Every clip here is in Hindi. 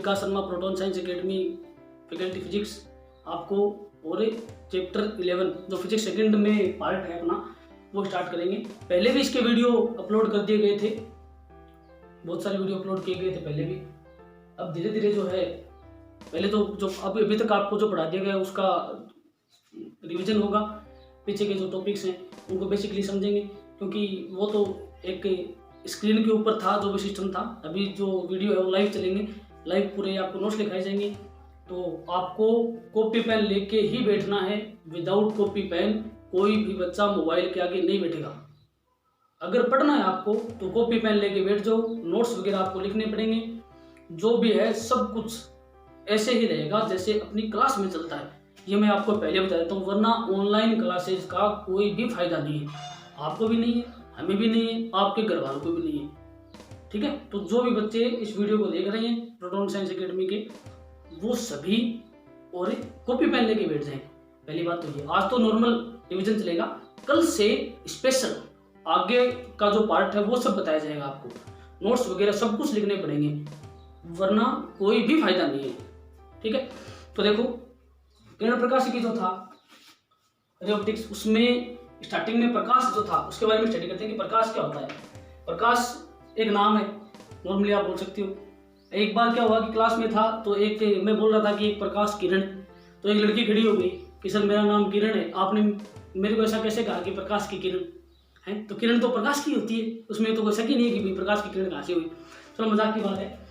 विकास Sharma proton science academy faculty physics आपको और चैप्टर 11 जो फिजिक्स सेकंड में पार्ट है अपना वो स्टार्ट करेंगे। पहले भी इसके वीडियो अपलोड कर दिए गए थे, बहुत सारे वीडियो अपलोड किए गए थे पहले भी। अब धीरे धीरे जो है पहले तो जो अभी तक आपको जो पढ़ा दिया गया उसका रिवीजन होगा, पीछे के जो टॉपिक्स हैं उनको बेसिकली समझेंगे, क्योंकि वो तो एक स्क्रीन के ऊपर था जो भी सिस्टम था। अभी जो वीडियो है वो लाइव चलेंगे, लाइव पूरे आपको नोट्स लिखाए जाएंगे। तो आपको कॉपी पेन लेके ही बैठना है, विदाउट कॉपी पेन कोई भी बच्चा मोबाइल के आगे नहीं बैठेगा। अगर पढ़ना है आपको तो कॉपी पेन लेके बैठ जाओ, नोट्स वगैरह आपको लिखने पड़ेंगे। जो भी है सब कुछ ऐसे ही रहेगा जैसे अपनी क्लास में चलता है, ये मैं आपको पहले बता देता हूँ, वरना ऑनलाइन क्लासेज का कोई भी फायदा नहीं है, आपको भी नहीं है, हमें भी नहीं है, आपके घर वालों को भी नहीं है। ठीक है, तो जो भी बच्चे इस वीडियो को देख रहे हैं प्रोटॉन साइंस एकेडमी के, वो सभी और कॉपी पेन लेके बैठ जाएं। पहली बात तो ये, आज तो नॉर्मल रिवीजन चलेगा, कल से स्पेशल आगे का जो पार्ट है वो सब बताया जाएगा आपको, नोट्स वगैरह सब कुछ लिखने पड़ेंगे, वरना कोई भी फायदा नहीं है। ठीक है, तो देखो किरण प्रकाश की जो था रे ऑप्टिक्स, उसमें स्टार्टिंग में प्रकाश जो था उसके बारे में स्टडी करते हैं कि प्रकाश क्या होता है। प्रकाश एक नाम है, नॉर्मली आप बोल सकते हो। एक बार क्या हुआ कि क्लास में था तो एक मैं बोल रहा था कि एक प्रकाश किरण, तो एक लड़की खड़ी हो गई कि सर मेरा नाम किरण है, आपने मेरे को ऐसा कैसे कहा कि प्रकाश की किरण है, तो किरण तो प्रकाश की होती है, उसमें तो कोई शक ही नहीं है कि प्रकाश की किरण कहाँ से हुई। चलो मजाक की बात है।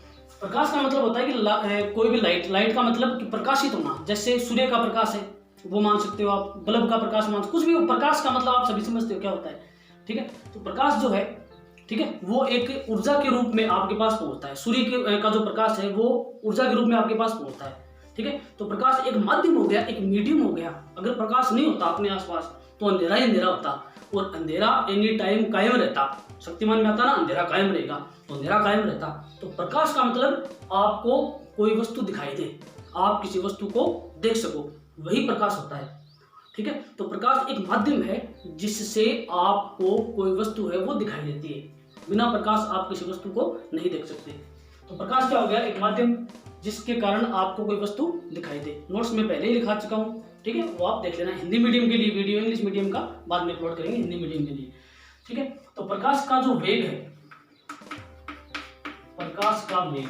प्रकाश का मतलब होता है कि कोई भी लाइट का मतलब कि प्रकाशित होना, जैसे सूर्य का प्रकाश है वो मान सकते हो आप, बल्ब का प्रकाश मान, कुछ भी प्रकाश का मतलब आप सभी समझते हो क्या होता है। ठीक है, तो प्रकाश जो है, ठीक है, वो एक ऊर्जा के रूप में आपके पास पहुंचता है। सूर्य का जो प्रकाश है वो ऊर्जा के रूप में आपके पास पहुंचता है। ठीक है, तो प्रकाश एक माध्यम हो गया, एक मीडियम हो गया। अगर प्रकाश नहीं होता अपने आसपास तो अंधेरा ही अंधेरा होता, और अंधेरा एनी टाइम कायम रहता। शक्तिमान में आता ना, अंधेरा कायम रहेगा, तो अंधेरा कायम रहता। तो प्रकाश का मतलब आपको कोई वस्तु दिखाई दे, आप किसी वस्तु को देख सको, वही प्रकाश होता है। ठीक है, तो प्रकाश एक माध्यम है जिससे आपको कोई वस्तु है वो दिखाई देती है। बिना प्रकाश आप किसी वस्तु को नहीं देख सकते। तो प्रकाश क्या हो गया, एक माध्यम जिसके कारण आपको कोई वस्तु दिखाई दे। नोट्स में पहले ही लिखा चुका हूँ, ठीक है, वो आप देख लेना। हिंदी मीडियम के लिए वीडियो, इंग्लिश मीडियम का बाद में अपलोड करेंगे, हिंदी मीडियम के लिए। ठीक है, तो प्रकाश का जो वेग है, प्रकाश का वेग,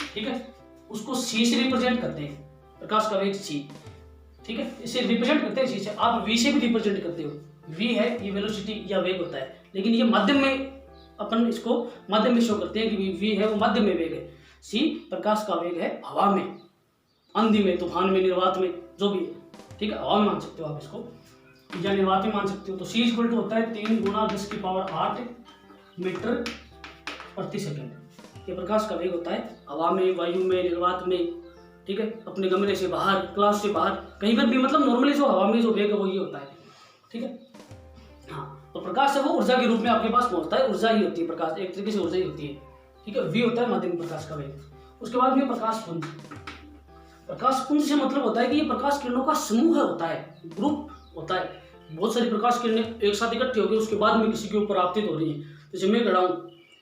ठीक है, उसको सी से रिप्रेजेंट करते हैं। प्रकाश का वेग सी, ठीक है, इसे रिप्रेजेंट करते हैं सी से। आप वी से भी रिप्रेजेंट करते हो, वी है ये वेलोसिटी या वेग होता है, लेकिन ये माध्यम में अपन इसको माध्यम में शो करते हैं कि वी है वो माध्यम में वेग है। सी प्रकाश का वेग है हवा में, आंधी में, तूफान में, निर्वात में, जो भी है। ठीक है, हवा में मान सकते हो आप इसको, या निर्वात में मान सकते हो। तो सी इक्वल टू होता है 3 × 10⁸ मीटर प्रति सेकंड। ये प्रकाश का वेग होता है हवा में, वायु में, निर्वात में। ठीक है, अपने कमरे से बाहर, क्लास से बाहर, कहीं पर भी, मतलब नॉर्मली जो हवा में जो वेग है वो ये होता है। ठीक है, हाँ, तो प्रकाश है वो ऊर्जा के रूप में आपके पास पहुंचता है, ऊर्जा ही होती है प्रकाश, एक तरीके से ऊर्जा ही होती है। ठीक है, वी होता है माध्यम प्रकाश का वेग। उसके बाद में प्रकाश पुंज। प्रकाश पुंज से मतलब होता है कि ये प्रकाश किरणों का समूह होता है, ग्रुप होता है। बहुत सारी प्रकाश किरणें एक साथ इकट्ठी होकर उसके बाद में किसी के ऊपर आपतित हो रही है। जैसे मैं खड़ा हूँ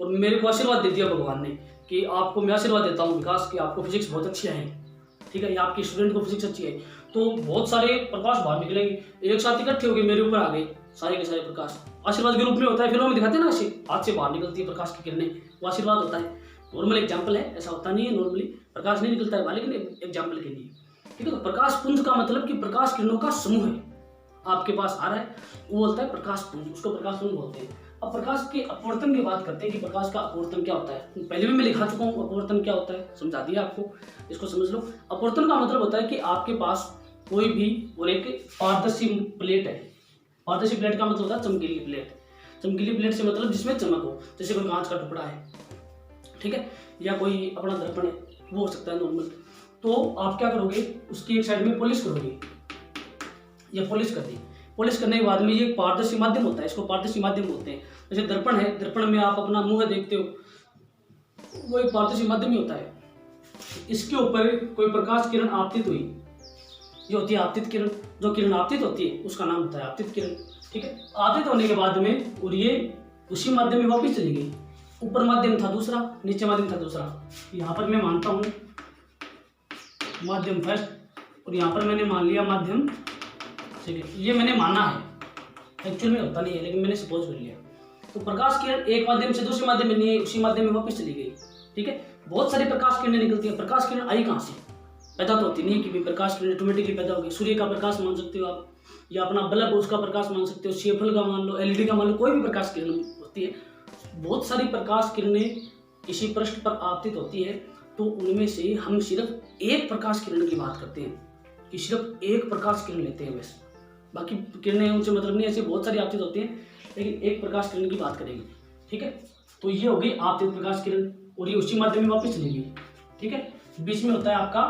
और मेरे को आशीर्वाद दे दिया भगवान ने कि आपको मैं आशीर्वाद देता हूँ विकास की, आपको फिजिक्स बहुत अच्छी है। ठीक है, या आपके स्टूडेंट को फिजिक्स अच्छी है, तो बहुत सारे प्रकाश बाहर निकलेंगे, एक साथ इकट्ठे होकर मेरे ऊपर आ गए सारे के सारे प्रकाश। आशीर्वाद के रूप में होता है, फिल्मों में दिखाते हैं ना, ऐसे हाथ से बाहर निकलती है प्रकाश की किरणें, वो आशीर्वाद होता है। नॉर्मल एग्जाम्पल है, ऐसा होता नहीं है, नॉर्मली प्रकाश नहीं निकलता है बाहर, लेकिन एग्जाम्पल के लिए। ठीक है, तो प्रकाश पुंज का मतलब कि प्रकाश किरणों का समूह है आपके पास आ रहा है, वो बोलता है प्रकाश पुंज, उसको प्रकाश पुंज बोलते हैं। अब प्रकाश के अपवर्तन की बात करते हैं कि प्रकाश का अपवर्तन क्या होता है। पहले भी मैं लिखा चुका हूँ अपवर्तन क्या होता है, समझा दिया आपको, इसको समझ लो। अपवर्तन का मतलब होता है कि आपके पास कोई भी और एक पारदर्शी प्लेट है। पारदर्शी प्लेट का मतलब होता है चमकीली प्लेट। चमकीली प्लेट से मतलब जिसमें चमक हो, जैसे कोई कांच का टुकड़ा है, ठीक है, या कोई अपना दर्पण है, वो हो सकता है नॉर्मल। तो आप क्या करोगे, उसकी एक साइड में पॉलिश करोगे, या पॉलिश कर दी। पॉलिश करने के बाद में ये पारदर्शी माध्यम होता है, इसको पारदर्शी माध्यम बोलते हैं। जैसे दर्पण है, दर्पण में आप अपना मुंह देखते हो, वो एक पारदर्शी माध्यम ही होता है। इसके ऊपर कोई प्रकाश किरण आपतित हुई, ये होती है आपतित किरण। जो किरण आपतित होती है उसका नाम होता है आपतित किरण। ठीक है, आपतित होने के बाद में और ये उसी माध्यम में वापस चली गई। ऊपर माध्यम था दूसरा, नीचे माध्यम था दूसरा। यहाँ पर मैं मानता हूँ माध्यम फर्स्ट और यहाँ पर मैंने मान लिया माध्यम सेकेंड। ये मैंने माना है, एक्चुअल में होता नहीं है लेकिन मैंने सपोज कर लिया। तो प्रकाश किरण एक माध्यम से दूसरे माध्यम में नहीं है, उसी माध्यम में वापस चली गई। ठीक है, बहुत सारी प्रकाश किरणें निकलती है। प्रकाश किरण आई कहाँ से? पैदा तो होती नहीं कि भाई प्रकाश किरण ऑटोमेटिकली पैदा होगी। सूर्य का प्रकाश मान सकते हो आप, या अपना बल्ब उसका प्रकाश मान सकते हो, सीएफएल का मान लो, एलईडी का मान लो, कोई भी प्रकाश किरण होती है। बहुत सारी प्रकाश किरणें किसी पृष्ठ पर आपतित होती है, तो उनमें से हम सिर्फ एक प्रकाश किरण की बात करते हैं कि सिर्फ एक प्रकाश किरण लेते हैं बस। बाकी किरणें उनसे मतलब नहीं, ऐसे बहुत सारी आपतित होती हैं लेकिन एक प्रकाश किरण की बात करेंगे। ठीक है, तो ये होगी आपतित प्रकाश किरण और ये उसी माध्यम में वापस चली गई। ठीक है, बीच में होता है आपका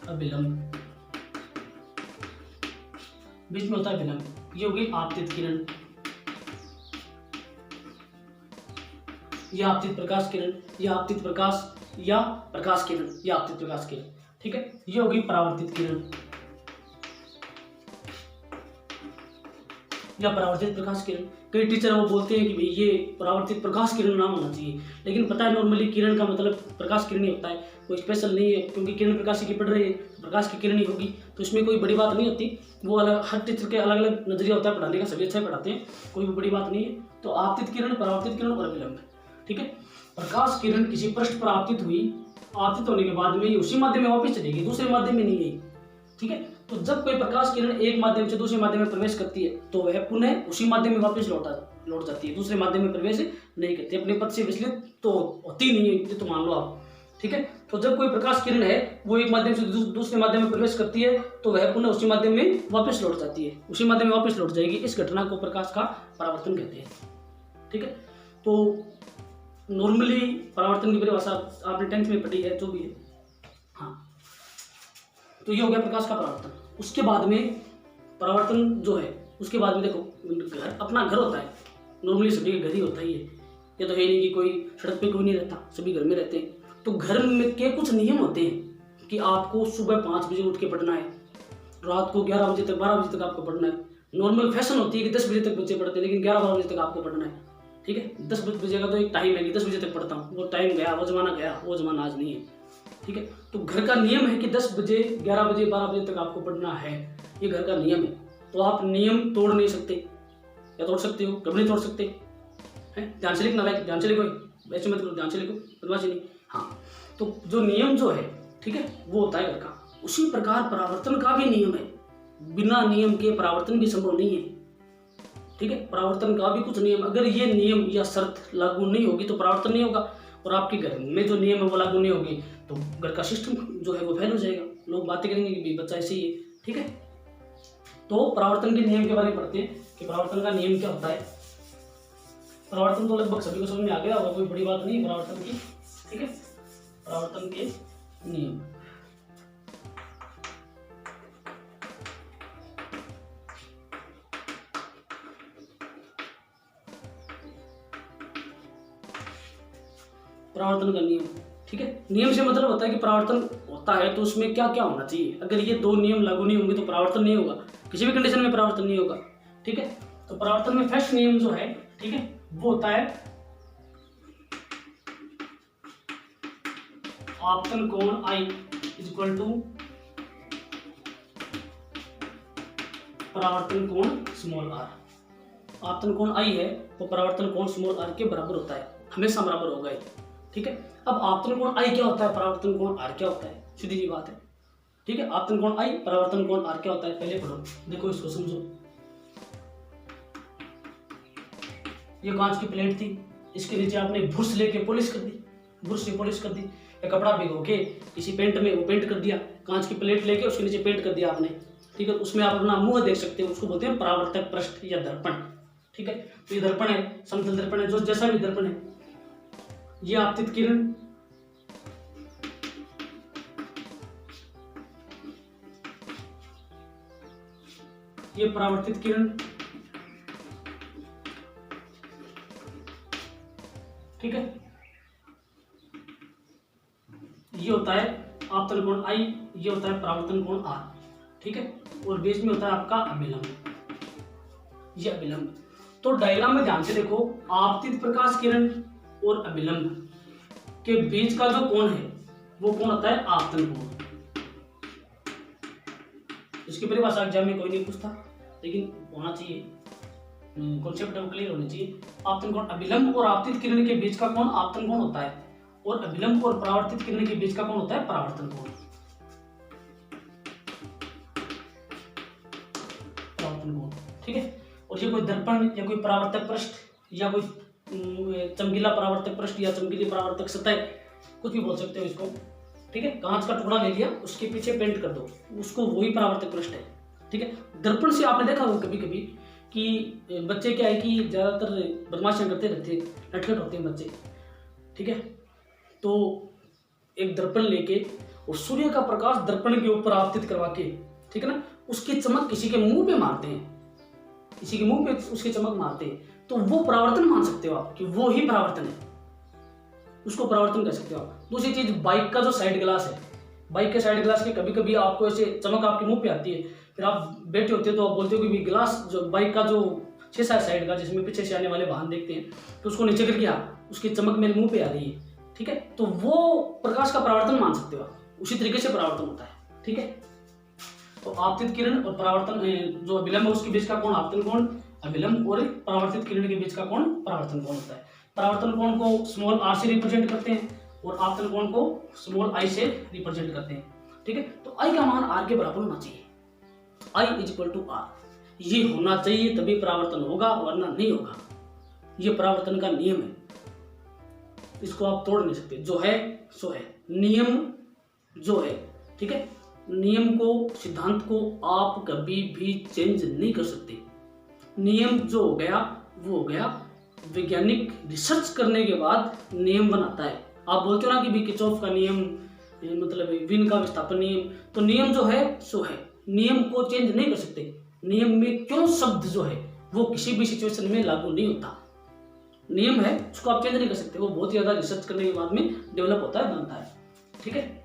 अभिलंब, बीच में होता है विलंब। ये होगी आपतित किरण, या आपतित प्रकाश किरण, या आपतित प्रकाश या प्रकाश किरण, या आपतित प्रकाश किरण। ठीक है, ये होगी परावर्तित किरण या परावर्तित प्रकाश किरण। कई टीचर वो बोलते हैं कि भाई ये परावर्तित प्रकाश किरण नाम होना चाहिए, लेकिन पता है नॉर्मली किरण का मतलब प्रकाश किरण ही होता है, कोई स्पेशल नहीं है। क्योंकि किरण प्रकाश की पढ़ रही है तो प्रकाश की किरण ही होगी, तो इसमें कोई बड़ी बात नहीं होती। वो अलग, हर टीचर के अलग अलग नजरिया होता है पढ़ाने का, सभी अच्छा पढ़ाते हैं, कोई भी बड़ी बात नहीं है। तो आपतित किरण, परावर्तित किरण और अभिलंब। ठीक है, प्रकाश किरण किसी पृष्ठ पर आपतित हुई, आपतित होने के बाद में ये उसी माध्यम में वापस चलेगी, दूसरे माध्यम में नहीं गई। ठीक है, तो जब कोई प्रकाश किरण एक माध्यम से दूसरे माध्यम में प्रवेश करती है तो वह पुनः उसी माध्यम में वापस लौट जाती है, दूसरे माध्यम में प्रवेश नहीं करती। अपने पथ से विचलित तो होती नहीं है, ये तो मान लो आप। ठीक है, तो जब कोई प्रकाश किरण है वो एक माध्यम से दूसरे माध्यम में प्रवेश करती है तो वह पुनः उसी माध्यम में वापस लौट जाती है, उसी माध्यम में वापस लौट जाएगी। इस घटना को प्रकाश का परावर्तन कहते हैं। ठीक है, तो नॉर्मली परावर्तन की परिभाषा आपने 10th में पढ़ी है, जो भी है। हाँ, तो ये हो गया प्रकाश का परावर्तन। उसके बाद में परावर्तन जो है, उसके बाद में देखो घर, अपना घर होता है, नॉर्मली सभी के घर ही होता ही है। ये तो है नहीं कि कोई सड़क पे कोई नहीं रहता, सभी घर में रहते हैं। तो घर में के कुछ नियम होते हैं कि आपको सुबह 5 बजे उठ के पढ़ना है, रात को 11 बजे तक, 12 बजे तक आपको पढ़ना है। नॉर्मल फैशन होती है कि 10 बजे तक बच्चे पढ़ते हैं, लेकिन 11-12 बजे तक आपको पढ़ना है। ठीक है, 10 बजे का तो एक टाइम है कि 10 बजे तक पढ़ता हूँ, वो टाइम गया, वो जमाना गया, वो जमाना आज नहीं है। ठीक है, तो घर का नियम है कि 10 बजे, 11 बजे, 12 बजे तक आपको पढ़ना है, ये घर का नियम है। तो आप नियम तोड़ नहीं सकते, या तोड़ सकते हो, कभी नहीं तोड़ सकते हैं। ध्यान से लिखना, लाइक ध्यान से लिखो, वैसे मत करो, ध्यान से लिखो, बदमाशी नहीं। हाँ, तो जो नियम जो है, ठीक है, वो होता है घर का। उसी प्रकार परावर्तन का भी नियम है, बिना नियम के परावर्तन भी संभव नहीं है। ठीक है, परावर्तन का भी कुछ नियम, अगर ये नियम या शर्त लागू नहीं होगी तो परावर्तन नहीं होगा, और आपके घर में जो नियम है वो लागू नहीं होगी तो घर का सिस्टम जो है वो फेल हो जाएगा। लोग बातें करेंगे कि बच्चा ऐसे ही है। ठीक है, तो परावर्तन के नियम के बारे में पढ़ते हैं कि परावर्तन का नियम क्या होता है। परावर्तन तो लगभग सभी को समझ में आ गया होगा, कोई बड़ी बात नहीं है परावर्तन की। ठीक है, परावर्तन के नियम, परावर्तन का नियम। ठीक है, नियम से मतलब होता है कि परावर्तन होता है तो उसमें क्या क्या होना चाहिए। अगर ये 2 नियम लागू नहीं होंगे तो परावर्तन नहीं होगा, किसी भी कंडीशन में परावर्तन नहीं होगा। ठीक है, तो परावर्तन में फर्स्ट नियम जो है, ठीक है, वो होता है आपतन कोण I इक्वल टू परावर्तन कोण स्मॉल r। आपतन कोण I है तो परावर्तन कोण स्मॉल r के बराबर होता है, हमेशा बराबर होगा ये। ठीक है, अब आपतन कोण I क्या होता है, परावर्तन कोण r क्या होता है, सीधी सी बात है। ठीक है, आपतन कोण I, परावर्तन कोण r क्या होता है, पहले पढ़ो, देखो इसको समझो। ये कांच की प्लेट थी, इसके नीचे आपने ब्रश लेके पॉलिश कर दी, ब्रश से पॉलिश कर दी, या कपड़ा भिगो के किसी पेंट में वो पेंट कर दिया, कांच की प्लेट लेके उसके नीचे पेंट कर दिया आपने। ठीक है, उसमें आप अपना मुंह देख सकते हो, उसको बोलते हैं परावर्तक पृष्ठ या दर्पण। ठीक है, तो ये दर्पण है, समतल दर्पण है, जो जैसा भी दर्पण है। ये आपतित किरण, ये परावर्तित किरण। ठीक है, ये होता है आपतन कोण I, ये होता है परावर्तन कोण R। ठीक है, और बीच में होता है आपका अभिलंब, ये अभिलंब। तो डायग्राम में ध्यान से देखो, आपतित प्रकाश किरण और अभिलंब के बीच का जो कोण है वो कोण होता है आपतन कोण। इसकी परिभाषा एग्जाम में कोई नहीं पूछता, लेकिन होना चाहिए, कॉन्सेप्ट क्लियर होना चाहिए। आपतन कोण, अभिलंब और आपतित किरण के बीच का कोण आपतन कोण होता है, और अभिलंब और परावर्तित किरण के बीच का कोण होता है परावर्तन कोण। परावर्तन कोण, ठीक है। और ये कोई दर्पण या कोई परावर्तक पृष्ठ या कोई चमकीला परावर्तक पृष्ठ या चमकीली परावर्तक सतह, कुछ भी बोल सकते हो इसको, ठीक है। कांच का टुकड़ा ले लिया, उसके पीछे पेंट कर दो, उसको वही परावर्तक पृष्ठ है, ठीक है। दर्पण से आपने देखा होगा कभी कभी कि बच्चे क्या है कि ज्यादातर बदमाशियां करते रहते हैं, नटखट होते हैं बच्चे, ठीक है। तो एक दर्पण लेके और सूर्य का प्रकाश दर्पण के ऊपर आपतित करवा के, ठीक है ना, उसकी चमक किसी के मुंह पे मारते हैं, किसी के मुंह पे उसकी चमक मारते हैं, तो वो परावर्तन मान सकते हो आप कि वो ही परावर्तन है, उसको परावर्तन कह सकते हो आप। दूसरी चीज, बाइक का जो साइड ग्लास है, बाइक के साइड ग्लास के कभी कभी आपको ऐसे चमक आपके मुंह पे आती है, फिर आप बैठे होते हो तो आप बोलते हो कि ग्लास जो बाइक का जो शीशा है साइड का, जिसमें पीछे से आने वाले वाहन देखते हैं, तो उसको नीचे करके उसकी चमक मेरे मुंह पे आ रही है, ठीक है। तो वो प्रकाश का परावर्तन मान सकते हो आप, उसी तरीके से परावर्तन होता है, ठीक है। तो आपतित किरण और परावर्तन जो अभिलंब है उसके बीच का कोण आपतन कोण, अभिलंब और परावर्तित किरण के बीच का कोण परावर्तन कोण होता है। परावर्तन कोण को स्मॉल r से रिप्रेजेंट करते हैं और आपतन कोण को स्मॉल i से रिप्रेजेंट करते हैं, ठीक है। तो i का मान r के बराबर होना चाहिए, i इक्वल टू r, ये होना चाहिए तभी परावर्तन होगा, वरना नहीं होगा। ये परावर्तन का नियम है, इसको आप तोड़ नहीं सकते, जो है सो है, नियम जो है, ठीक है। नियम को, सिद्धांत को आप कभी भी चेंज नहीं कर सकते। नियम जो हो गया वो हो गया, वैज्ञानिक रिसर्च करने के बाद नियम बनाता है। आप बोलते हो ना कि भी किरचॉफ का नियम, मतलब विन का विस्थापन नियम, तो नियम जो है सो है, नियम को चेंज नहीं कर सकते। नियम में क्यों शब्द जो है वो किसी भी सिचुएशन में लागू नहीं होता, नियम है उसको आप चेंज नहीं कर सकते, वो बहुत ज्यादा रिसर्च करने के बाद में डेवलप होता है, बनता है, ठीक है।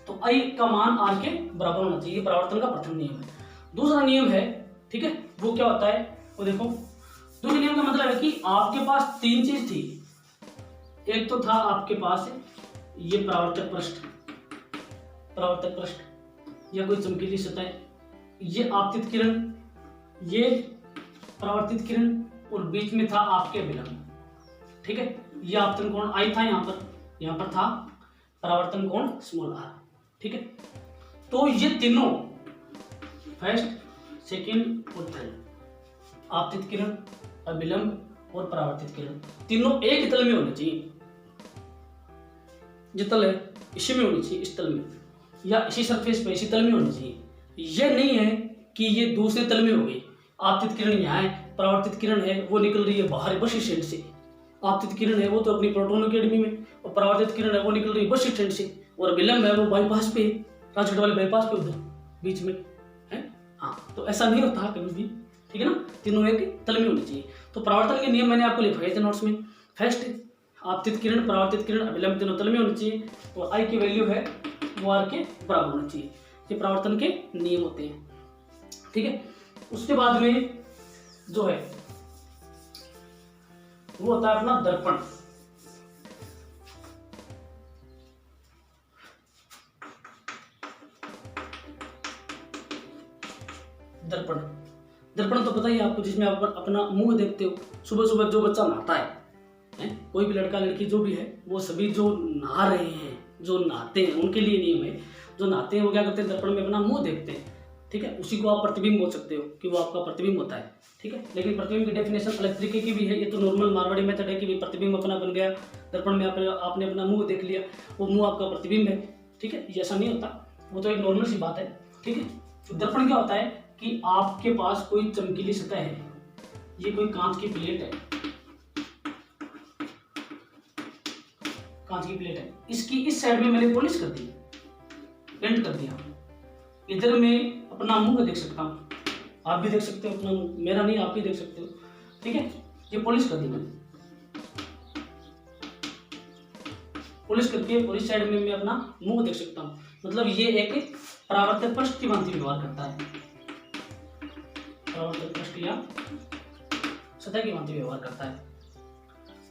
तो I का मान R के बराबर होना चाहिए, परावर्तन का प्रथम नियम है। दूसरा नियम है, ठीक है, वो क्या होता है, वो देखो। दूसरे नियम का मतलब है कि आपके पास तीन चीज थी, एक तो था आपके पास ये परावर्तक पृष्ठ या कोई चमकीली सतह, ये आपतित किरण, ये परावर्तित किरण, और बीच में था आपके अभिलंब, ठीक है। ये आपतन कोण I था, यहाँ पर था परावर्तन कोण स्मॉल r, ठीक है। तो ये तीनों, फर्स्ट, सेकंड और थर्ड, आपतित किरण, अभिलंब और परावर्तित किरण, तीनों एक तल में होने चाहिए। जो तल है इसी में होनी चाहिए, इस तल में या इसी सरफेस पे, इसी तल में होनी चाहिए। यह नहीं है कि ये दूसरे तल में हो गई, आपतित किरण यहाँ है, परावर्तित किरण है वो निकल रही है बाहर बस स्टैंड से, आपतित किरण है वो तो अपनी प्रोटोन अकेडमी में, और परावर्तित किरण है वो निकल रही है बस स्टैंड से, और अभिलंब है वो बाईपास पे, राजघाट वाले बाईपास पे उधर बीच में है। हाँ, तो ऐसा नहीं होता कभी भी, ठीक है ना, तीनों एक तल में होनी चाहिए। तो परावर्तन के नियम मैंने आपको लिखवाए थे नोट्स में। फर्स्ट, आपतित किरण, परावर्तित किरण, अभिलंब तीनों तल में होनी चाहिए, और I की वैल्यू है वो R के बराबर होना चाहिए। ये परावर्तन के नियम होते हैं, ठीक है। उसके बाद में जो है वो होता है अपना दर्पण। दर्पण, दर्पण तो पता ही है आपको, जिसमें आप अपना मुंह देखते हो। सुबह सुबह जो बच्चा नहाता है, कोई भी लड़का लड़की जो भी है, वो सभी जो नहा रहे हैं, जो नहाते हैं, उनके लिए नियम है। जो नहाते हैं वो क्या करते हैं, दर्पण में अपना मुंह देखते हैं, ठीक है। उसी को आप प्रतिबिंब बोल सकते हो कि वो आपका प्रतिबिंब होता है, ठीक है। लेकिन प्रतिबिंब की डेफिनेशन अलग तरीके की भी है। ये तो नॉर्मल मारवाड़ी मेथड है कि भी प्रतिबिंब अपना बन गया, दर्पण में आपने अपना मुंह देख लिया, वो मुंह आपका प्रतिबिंब है, ठीक है। ये ऐसा नहीं होता, वो तो एक नॉर्मल सी बात है, ठीक है। तो दर्पण क्या होता है कि आपके पास कोई चमकीली सतह है, ये कोई कांच की प्लेट है, कांच की प्लेट है, इसकी इस साइड में मैंने पॉलिश कर दी, पेंट कर दिया। इधर मैं अपना मुंह देख सकता हूँ, आप भी देख सकते हो अपना मुंह, मेरा नहीं आप भी देख सकते हो, ठीक है। ये पॉलिश कर दी मैंने, पॉलिश करके और इस साइड में मैं अपना मुंह देख सकता हूँ। मतलब ये एक परावर्तक पृष्ठ की भांति व्यवहार करता है, परावर्तक पृष्ठ या सतह की भांति व्यवहार करता है,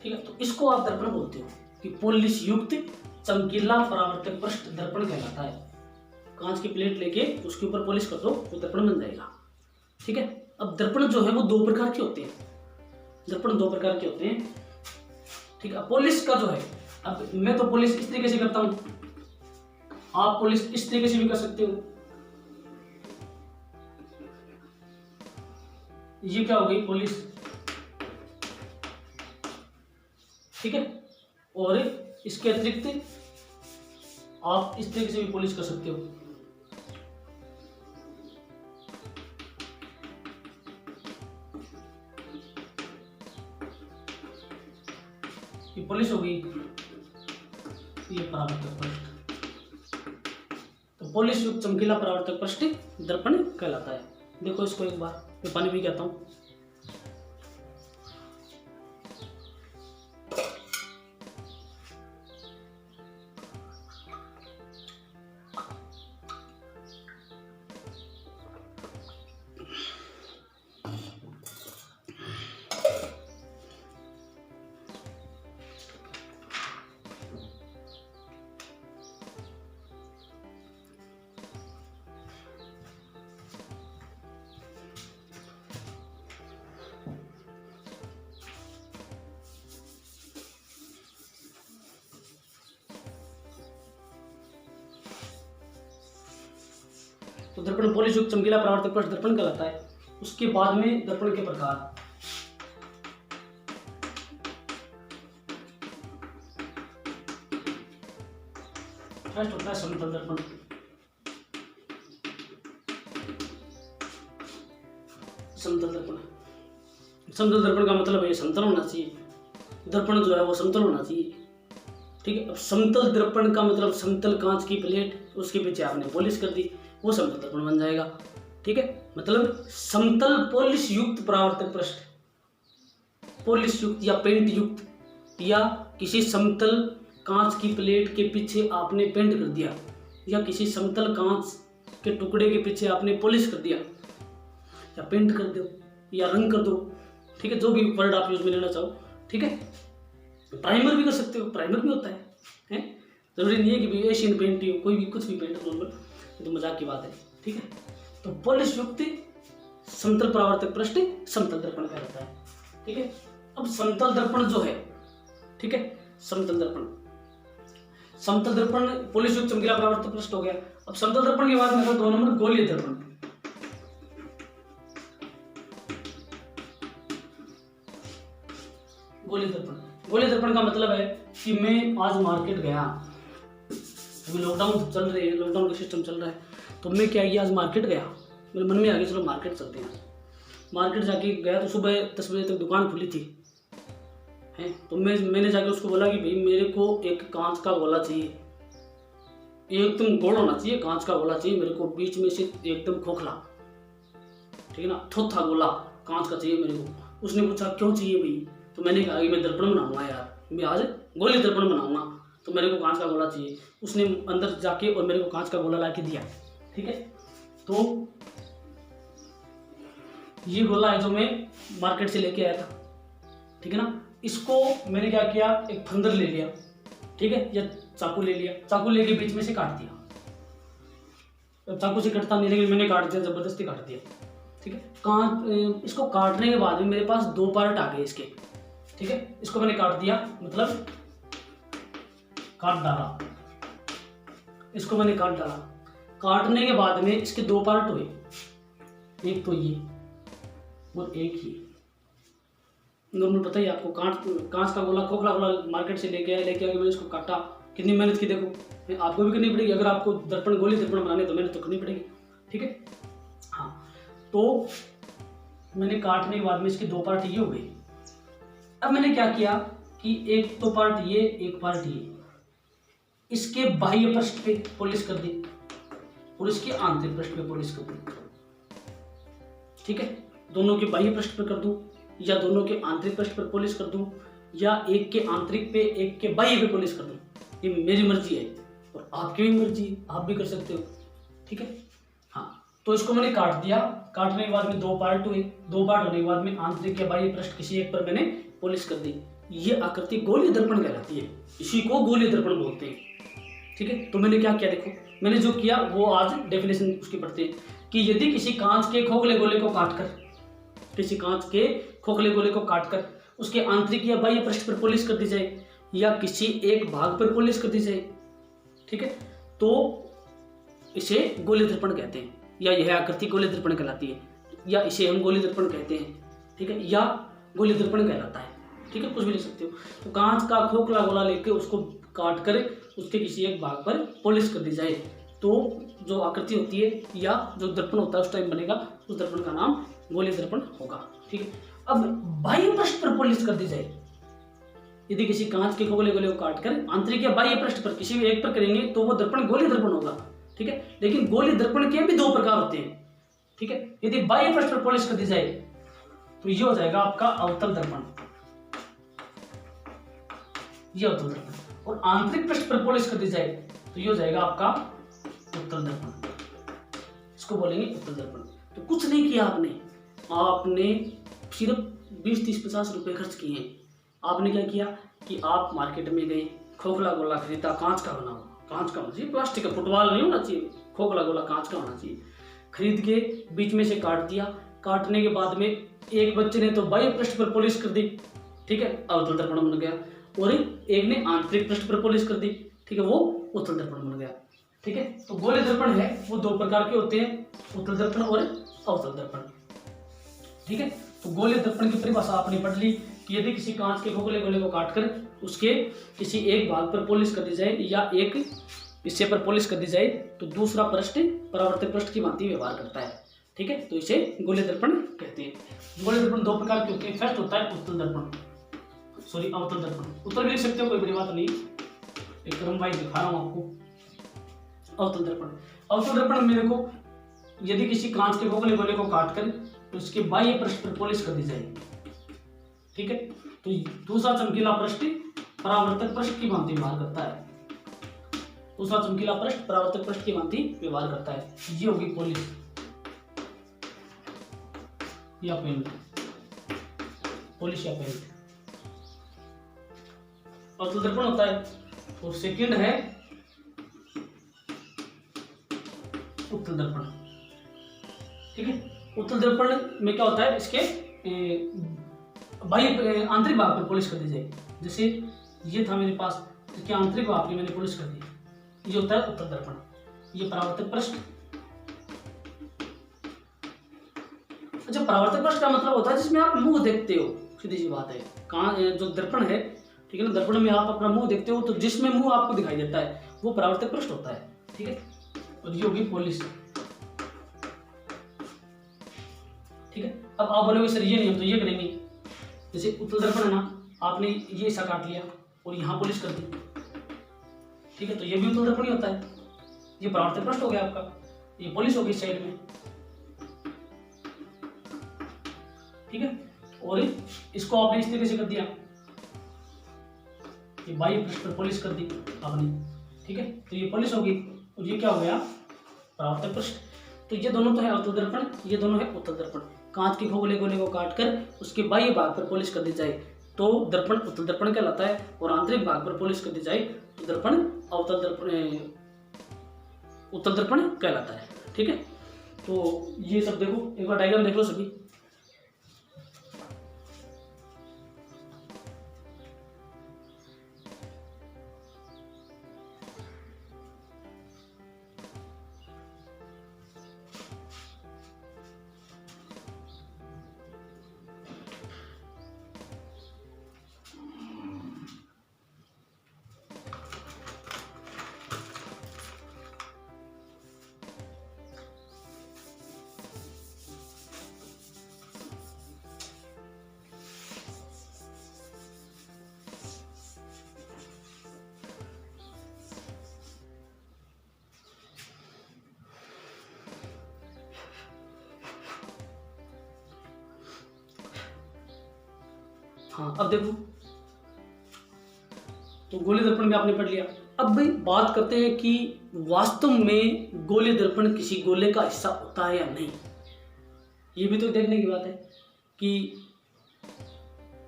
ठीक है। तो इसको आप दर्पण बोलते हो, कि पॉलिश युक्त चमकीला परावर्तक पृष्ठ दर्पण कहलाता है। कांच की प्लेट लेके उसके ऊपर पॉलिश कर दो तो दर्पण बन जाएगा। ठीक है। अब दर्पण जो है वो दो प्रकार के होते हैं, दर्पण दो प्रकार के होते हैं। ठीक है। पॉलिश का जो है, अब मैं तो पॉलिश इस तरीके से करता हूं, आप पॉलिश इस तरीके से भी कर सकते हो। ये क्या हो गई पॉलिश। ठीक है। और इसके अतिरिक्त आप इस तरीके से भी पॉलिश कर सकते हो। ये पॉलिश हो गई, ये परावर्तक पृष्ठ। तो पॉलिश युक्त चमकीला परावर्तक पृष्ठ दर्पण कहलाता है। देखो इसको एक बार, मैं पानी भी कहता हूं। तो दर्पण पॉलिश युक्त चमकीला परावर्तक पृष्ठ दर्पण कहलाता है। उसके बाद में दर्पण के प्रकार। फर्स्ट होता है समतल दर्पण। समतल दर्पण, समतल दर्पण का मतलब है समतल होना चाहिए, दर्पण जो है वो समतल होना चाहिए। ठीक है। अब समतल दर्पण का मतलब समतल कांच की प्लेट, उसके पीछे आपने पॉलिश कर दी, वो समतल दर्पण बन जाएगा। ठीक है। मतलब समतल पॉलिश युक्त परावर्तक पृष्ठ, पॉलिश युक्त या पेंट युक्त, या किसी समतल कांच की प्लेट के पीछे आपने पेंट कर दिया, या किसी समतल कांच के टुकड़े के पीछे आपने पॉलिश कर दिया, या पेंट कर दो, या रंग कर दो। ठीक है। जो भी वर्ड आप यूज में लेना चाहो। ठीक है। प्राइमर भी कर सकते हो, प्राइमर भी होता है? जरूरी नहीं है कि भाई एशियन पेंट हो, कोई भी कुछ भी पेंट नॉर्मल, तो मजाक की बात है। ठीक है। तो पॉलिश युक्त समतल परावर्तक पृष्ठ समतल दर्पण कहलाता है। ठीक है। अब समतल दर्पण जो है, ठीक है, समतल दर्पण, समतल दर्पण पॉलिश युक्त चमकीला परावर्तक पृष्ठ हो गया। अब समतल दर्पण के बाद में 2 नंबर गोलीय दर्पण। गोलीय दर्पण, गोलीय दर्पण का मतलब है कि मैं आज मार्केट गया, अभी लॉकडाउन चल रही है, लॉकडाउन का सिस्टम चल रहा है, तो मैं क्या किया, आज मार्केट गया, मेरे मन में आ गया चलो मार्केट चलते हैं। मार्केट जाके गया तो सुबह 10 बजे तक दुकान खुली थी, हैं, तो मैंने जाके उसको बोला कि भाई मेरे को एक कांच का गोला चाहिए, एकदम गोल होना चाहिए, कांच का गोला चाहिए मेरे को, बीच में से एकदम खोखला, ठीक है ना, थोथा गोला कांच का चाहिए मेरे को। उसने पूछा क्यों चाहिए भाई, तो मैंने कहा कि मैं दर्पण बनाऊंगा यार, मैं आज गोली दर्पण बनाऊंगा, तो मेरे को कांच का गोला चाहिए। उसने अंदर जाके और मेरे को कांच का गोला ला के दिया। ठीक है। तो ये गोला है जो मैं मार्केट से लेके आया था, ठीक है ना। इसको मैंने क्या किया, एक फंदर ले लिया, ठीक है, या चाकू ले लिया, चाकू लेके बीच में से काट दिया। अब चाकू से कटता नहीं लेकिन मैंने काट दिया, जबरदस्ती काट दिया। ठीक है। इसको काटने के बाद में मेरे पास 2 पार्ट आ गए इसके। ठीक है। इसको मैंने काट दिया, मतलब काट डाला, इसको मैंने काट डाला। काटने के बाद में इसके 2 पार्ट हुए, एक तो ये और एक ही। नॉर्मल पता ही आपको, कांच का गोला, खोखला गोला मार्केट से लेके आके मैंने इसको काटा, कितनी मेहनत की देखो, आपको भी करनी पड़ेगी। अगर आपको दर्पण गोली दर्पण बनाने तो मेहनत तो करनी पड़ेगी। ठीक है। हाँ, तो मैंने काटने के बाद में इसके 2 पार्ट ये हो गए। अब मैंने क्या किया कि एक तो पार्ट ये, एक पार्ट ये, इसके बाह्य पृष्ठ पे पॉलिश कर दी और इसके आंतरिक पृष्ठ पे पॉलिश कर दी। ठीक है। दोनों के बाह्य पृष्ठ पे कर दूं या दोनों के आंतरिक पृष्ठ पर पॉलिश कर दूं या एक के आंतरिक पे एक के बाह्य पे पॉलिश कर दूं, ये मेरी मर्जी है और आपकी भी मर्जी है, आप भी कर सकते हो। ठीक है। हाँ, तो इसको मैंने काट दिया। काटने के बाद में 2 पार्ट हुए, 2 पार्ट होने के बाद में आंतरिक या बाह्य पृष्ठ किसी एक पर मैंने पॉलिश कर दी। ये आकृति गोलीय दर्पण कहलाती है, इसी को गोलीय दर्पण बोलते हैं। ठीक है, तो मैंने क्या किया, देखो मैंने जो किया वो आज डेफिनेशन उसकी पढ़ते हैं कि यदि किसी कांच के खोखले गोले को काटकर, किसी कांच के खोखले गोले को काटकर उसके आंतरिक या बाह्य पृष्ठ पर पॉलिश कर दी जाए या किसी एक भाग पर पॉलिश कर दी जाए, ठीक है, तो इसे गोलीय दर्पण कहते हैं, या यह आकृति गोलीय दर्पण कहलाती है, या इसे हम गोलीय दर्पण कहते हैं। ठीक है, या गोलीय दर्पण कहलाता है। ठीक है, कुछ भी लिख सकते हो। तो कांच का खोखला गोला लेके उसको काट कर उसके किसी एक भाग पर पॉलिश कर दी जाए तो जो आकृति होती है या जो दर्पण होता है उस टाइम बनेगा, उस दर्पण का नाम गोलीय दर्पण होगा। ठीक है, अब बाह्य पृष्ठ पर पॉलिश कर दी जाए, यदि किसी कांच के खोखले गोले को काटकर आंतरिक या बाह्य पृष्ठ पर किसी भी एक पर करेंगे तो वो दर्पण गोलीय दर्पण होगा। ठीक है, लेकिन गोलीय दर्पण के भी दो प्रकार होते हैं। ठीक है, यदि बाह्य पृष्ठ पर पॉलिश कर दी जाए तो ये हो जाएगा आपका अवतल दर्पण, ये अवतल दर्पण, और आंतरिक पृष्ठ पर पॉलिश कर दी जाए तो ये हो जाएगा आपका उत्तल दर्पण, इसको बोलेंगे उत्तल दर्पण। तो कुछ नहीं किया आपने, आपने सिर्फ 20, 30, 50 रुपए खर्च किए हैं। आपने क्या किया कि आप मार्केट में गए, खोखला गोला खरीदा, कांच का बना हुआ, कांच का होना चाहिए, प्लास्टिक का, फुटबॉल नहीं होना चाहिए, खोखला गोला कांच का होना चाहिए। खरीद के बीच में से काट दिया, काटने के बाद में एक बच्चे ने तो बाह्य पृष्ठ पर पॉलिश कर दी, ठीक है, अवतल दर्पण बन गया, और एक ने आंतरिक पृष्ठ पर पॉलिश कर दी, ठीक है, वो उत्तल दर्पण बन गया। ठीक है, तो गोलीय दर्पण है वो दो प्रकार के होते हैं, उत्तल दर्पण और अवतल दर्पण। ठीक है, तो गोलीय दर्पण की परिभाषा आपने पढ़ ली कि यदि किसी कांच के खोखले गोले को काटकर उसके किसी एक भाग पर पॉलिश कर दी जाए या एक हिस्से पर पॉलिश कर दी जाए तो दूसरा पृष्ठ परावर्तक पृष्ठ की भांति व्यवहार करता है। ठीक है, तो इसे गोलीय दर्पण कहते हैं। गोलीय दर्पण दो प्रकार के होते हैं, फर्स्ट होता है उत्तल दर्पण, सॉरी अवतल दर्पण, उत्तर भी लिख सकते हो, कोई बड़ी बात नहीं, एक क्रम वाइज दिखा रहा हूं आपको। अवतल दर्पण, अवतल दर्पण मेरे को यदि किसी कांच के खोखले गोले को काटकर उसके बाह्य पृष्ठ पर पॉलिश कर दी जाए, ठीक है, तो दूसरा चमकीला पृष्ठ परावर्तक पृष्ठ की भांति व्यवहार करता है, दूसरा चमकीला पृष्ठ परावर्तक पृष्ठ की भांति व्यवहार करता है, ये होगी पॉलिश या पेंट, पॉलिश या पेंट अवतल दर्पण होता है। और सेकंड है उत्तल दर्पण। ठीक है, उत्तल दर्पण में क्या होता है, इसके बाह्य आंतरिक भाग पर पॉलिश कर दी जाए, जैसे ये था मेरे पास, इसके आंतरिक भाग की मैंने पॉलिश कर दी, ये होता है उत्तल दर्पण। ये परावर्तक पृष्ठ, अच्छा परावर्तक पृष्ठ का मतलब होता है जिसमें आप मुंह देखते हो, सीधी सी बात है, कहाँ जो दर्पण है, ठीक है ना, दर्पण में आप अपना मुंह देखते हो तो जिसमें मुंह आपको दिखाई देता है वो परावर्तक पृष्ठ होता है। ठीक है, और ये होगी पॉलिश। ठीक है, अब आप बोलोगे सर ये नहीं हम तो ये करेंगे, जैसे उत्तल दर्पण है ना, आपने ये ऐसा काट लिया और यहाँ पॉलिश कर दी, ठीक है, तो ये भी उत्तल दर्पण ही होता है, ये परावर्तक पृष्ठ हो गया आपका, ये पॉलिश हो गई साइड में। ठीक है, और इसको आपने इस तरीके से कर दिया, ये बाह्य पृष्ठ पर पॉलिश कर दी आपने, ठीक है, तो ये पॉलिश होगी और ये क्या हो गया, परावर्तक पृष्ठ। तो ये दोनों तो है अवतल दर्पण, ये दोनों है उत्तल दर्पण। कांच के खोखले गोले को काटकर उसके बाह्य भाग पर पॉलिश कर दी जाए तो दर्पण उत्तल दर्पण कहलाता है, और आंतरिक भाग पर पॉलिश कर दी जाए तो दर्पण अवतल दर्पण उत्तल दर्पण कहलाता है। ठीक है, तो ये सब देखो, एक बार डायग्राम देख लो सभी। हाँ, अब देखो, तो गोलीय दर्पण में आपने पढ़ लिया। अब भाई बात करते हैं कि वास्तव में गोलीय दर्पण किसी गोले का हिस्सा होता है या नहीं, ये भी तो देखने की बात है कि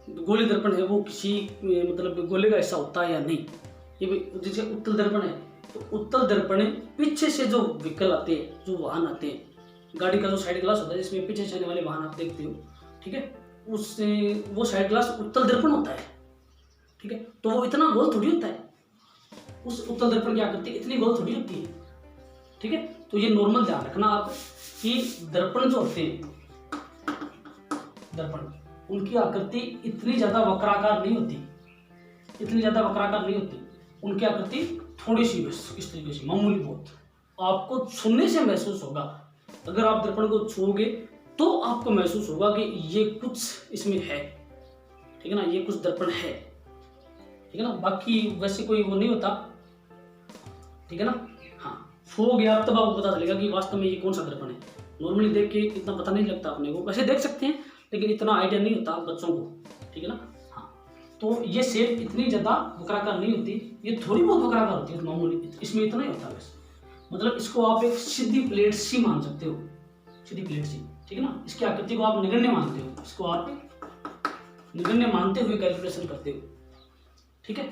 गोली दर्पण है वो किसी मतलब गोले का हिस्सा होता है या नहीं। ये जैसे उत्तल दर्पण है, तो उत्तल दर्पण पीछे से जो व्हीकल आते हैं, जो वाहन आते हैं, गाड़ी का जो साइड ग्लास होता है जिसमें पीछे से आने वाले वाहन आप देखते हो, ठीक है, उससे वो साइड ग्लास उत्तल दर्पण होता है, ठीक है। तो वो इतना गोल थोड़ी होता है, उस उत्तल दर्पण की आकृति इतनी गोल थोड़ी होती है, ठीक है। तो ये नॉर्मल ध्यान रखना आप कि दर्पण जो होते हैं, दर्पण, उनकी आकृति इतनी ज्यादा वक्राकार नहीं होती, इतनी ज्यादा वक्राकार नहीं होती, उनकी आकृति थोड़ी सी बस इस तरीके से, मामूली बहुत। आपको छूने से महसूस होगा, अगर आप दर्पण को छूओगे तो आपको महसूस होगा कि ये कुछ इसमें है, ठीक है ना, ये कुछ दर्पण है, ठीक है ना। बाकी वैसे कोई वो नहीं होता, ठीक है ना। हाँ, छू गया तब आपको पता चलेगा कि वास्तव में ये कौन सा दर्पण है। नॉर्मली देख के इतना पता नहीं लगता अपने को, वैसे देख सकते हैं लेकिन इतना आइडिया नहीं होता बच्चों को, ठीक है ना। हाँ, तो ये शेप इतनी ज्यादा वक्राकार नहीं होती, ये थोड़ी बहुत वक्राकार होती है मामूली, इसमें इतना ही होता है बस। मतलब इसको आप एक सीधी प्लेट सी मान सकते हो, सीधी प्लेट सी, ठीक है ना। इसकी आकृति को आप नगण्य मानते हो, इसको आप नगण्य मानते हुए कैलकुलेशन करते हो, ठीक है।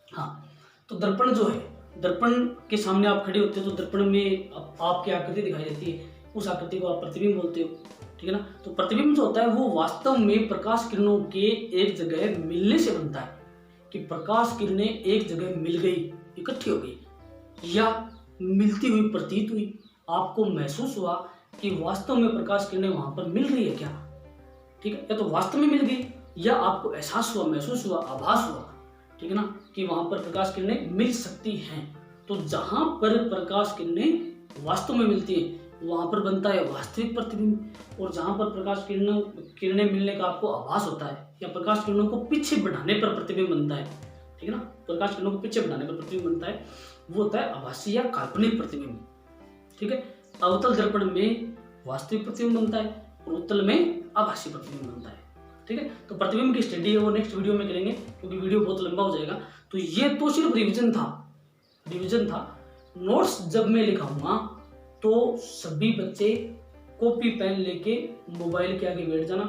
हाँ, तो दर्पण जो है, दर्पण के सामने आप खड़े होते हो तो दर्पण में आपकी आकृति दिखाई देती है, उस आकृति को आप प्रतिबिंब बोलते हो, ठीक है ना। तो प्रतिबिंब जो होता है वो वास्तव में प्रकाश किरणों के एक जगह मिलने से बनता है, कि प्रकाश किरणें एक जगह मिल गई, इकट्ठी हो गई या मिलती हुई प्रतीत हुई, आपको महसूस हुआ कि वास्तव में प्रकाश किरणें वहां पर मिल रही है क्या, ठीक है। या तो वास्तव में मिल गई या आपको एहसास हुआ, महसूस हुआ, आभास हुआ, ठीक है ना, कि वहां पर प्रकाश किरणें मिल सकती हैं। तो जहां पर प्रकाश किरणें वास्तव में मिलती है वहां पर बनता है वास्तविक प्रतिबिंब, और जहां पर प्रकाश किरणें मिलने का आपको आभास होता है या प्रकाश किरणों को पीछे बढ़ाने पर प्रतिबिंब बनता है, ठीक है ना, प्रकाश किरणों को पीछे बढ़ाने पर प्रतिबिंब बनता है, वो होता है आभासी या काल्पनिक प्रतिबिंब, ठीक है। अवतल दर्पण में वास्तविक प्रतिबिंब बनता है और उत्तल में आभासी प्रतिबिंब बनता है, ठीक है। तो प्रतिबिंब की स्टडी है वो नेक्स्ट वीडियो में करेंगे, क्योंकि वीडियो बहुत लंबा हो जाएगा। तो ये तो सिर्फ रिवीजन था। नोट्स जब मैं लिखाऊंगा तो सभी बच्चे कॉपी पेन लेके मोबाइल के आगे बैठ जाना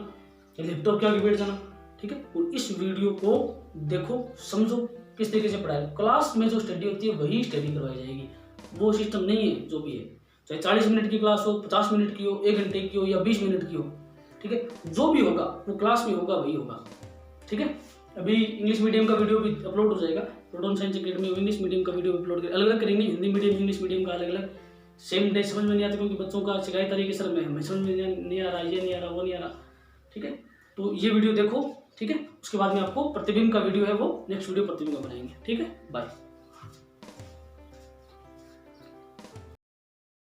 या लैपटॉप के आगे बैठ जाना, ठीक है। और इस वीडियो को देखो, समझो किस तरीके से पढ़ाया। क्लास में जो स्टडी होती है वही स्टडी करवाई जाएगी, वो सिस्टम नहीं है जो भी है, चाहे 40 मिनट की क्लास हो, 50 मिनट की हो, 1 घंटे की हो या 20 मिनट की हो, ठीक है। जो भी होगा वो क्लास में होगा, वही होगा, ठीक है। अभी इंग्लिश मीडियम का वीडियो भी अपलोड हो जाएगा, proton science academy English medium का वीडियो अपलोड अलग अलग करेंगे, हिंदी मीडियम इंग्लिश मीडियम का अलग अलग। सेम डे समझ में नहीं आता क्योंकि बच्चों का शिकायत आ रही है कि सर मैं समझ में नहीं आ रहा, ये नहीं आ रहा, वो नहीं आ रहा, ठीक है। तो ये वीडियो देखो, ठीक है। उसके बाद में आपको प्रतिबिंब का वीडियो है वो नेक्स्ट वीडियो प्रतिबिंब का बनाएंगे, ठीक है। बाय।